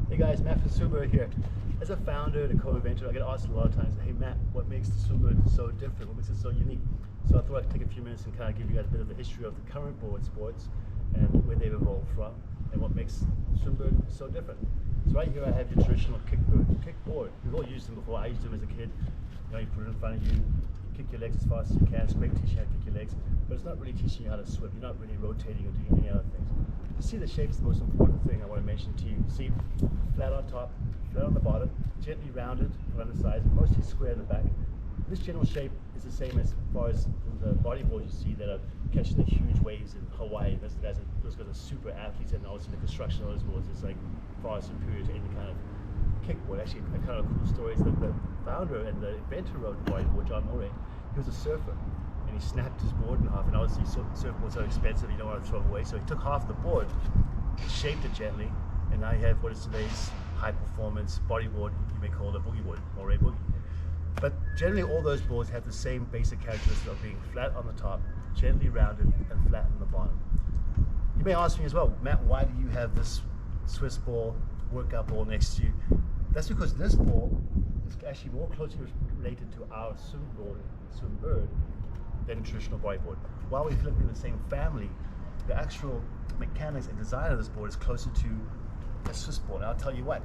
Hey guys, Matt from SWMBRD here. As a founder and a co-inventor, I get asked a lot of times, hey Matt, what makes the SWMBRD so different? What makes it so unique? So I thought I'd take a few minutes and kind of give you guys a bit of the history of the current board sports and where they've evolved from and what makes SWMBRD so different. So right here I have your traditional kickboard. We've all used them before. I used them as a kid. You know, you put it in front of you, kick your legs as fast as you can. It's great teaching you how to kick your legs, but it's not really teaching you how to swim. You're not really rotating or doing any other things. You see, the shape is the most important thing I want to mention to you. See, flat on top, flat on the bottom, gently rounded around the sides, mostly square in the back. This general shape is the same as far as the bodyboards you see that are catching the huge waves in Hawaii. Those guys are super athletes, and also the construction of those boards is like far superior to any kind of kickboard. Actually, a kind of cool story is that the founder and the inventor of the bodyboard, John Murray, he was a surfer. And he snapped his board in half, and obviously surfboards are expensive, you don't want to throw them away, so he took half the board, shaped it gently, and now you have what is today's high performance bodyboard. You may call it a boogie board or a boogie. But generally all those boards have the same basic characteristics of being flat on the top, gently rounded, and flat on the bottom. You may ask me as well, Matt, why do you have this Swiss ball, workout ball next to you? That's because this ball is actually more closely related to our SWMBRD than traditional bodyboard. While we live in the same family, the actual mechanics and design of this board is closer to a Swiss board. And I'll tell you what,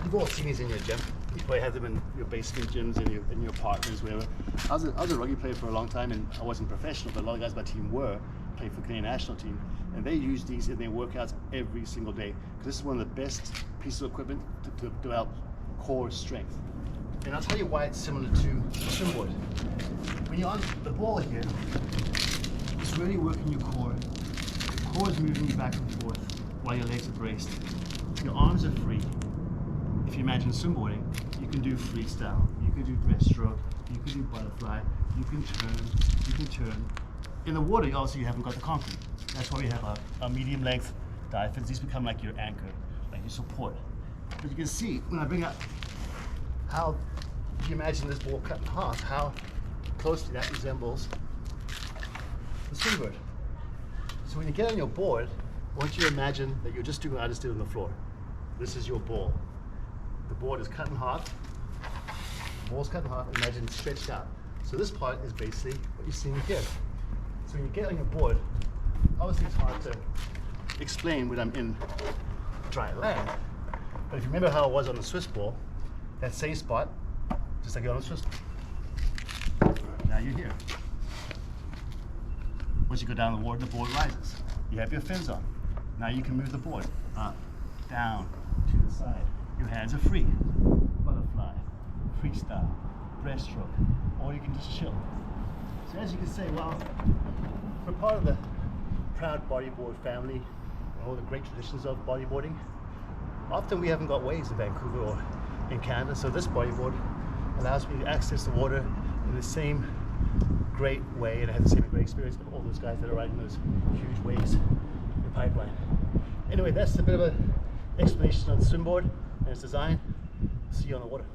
you've all seen these in your gym. You probably have them in your basement gyms, in your apartments, wherever. I was a rugby player for a long time, and I wasn't professional, but a lot of guys on my team were, played for the Canadian national team, and they use these in their workouts every single day, because this is one of the best pieces of equipment to develop core strength. And I'll tell you why it's similar to SWMBRD. When you're on the ball here, it's really working your core. The core is moving you back and forth while your legs are braced. Your arms are free. If you imagine SWMBRDing, you can do freestyle, you can do breaststroke, you can do butterfly, you can turn. In the water, obviously you haven't got the concrete. That's why we have a medium length diaphragms. These become like your anchor, like your support. But you can see, when I bring up how, if you imagine this ball cut in half, how closely that resembles the SWMBRD. So when you get on your board, I want you to imagine that you're just doing what I just did on the floor. This is your ball. The board is cut in half. The ball's cut in half. Imagine it's stretched out. So this part is basically what you're seeing here. So when you get on your board, obviously it's hard to explain when I'm in dry land. But if you remember how it was on the Swiss ball, that same spot, just like you're on the Swiss ball. Now you're here. Once you go down the water, the board rises. You have your fins on. Now you can move the board up, down, to the side. Your hands are free. Butterfly, freestyle, breaststroke, or you can just chill. So as you can say, well, we're part of the proud bodyboard family, all the great traditions of bodyboarding. Often we haven't got waves in Vancouver or in Canada, so this bodyboard allows me to access the water in the same great way, and I have the same great experience of all those guys that are riding those huge waves in the pipeline. Anyway, that's a bit of an explanation on the SWMBRD and its design. See you on the water.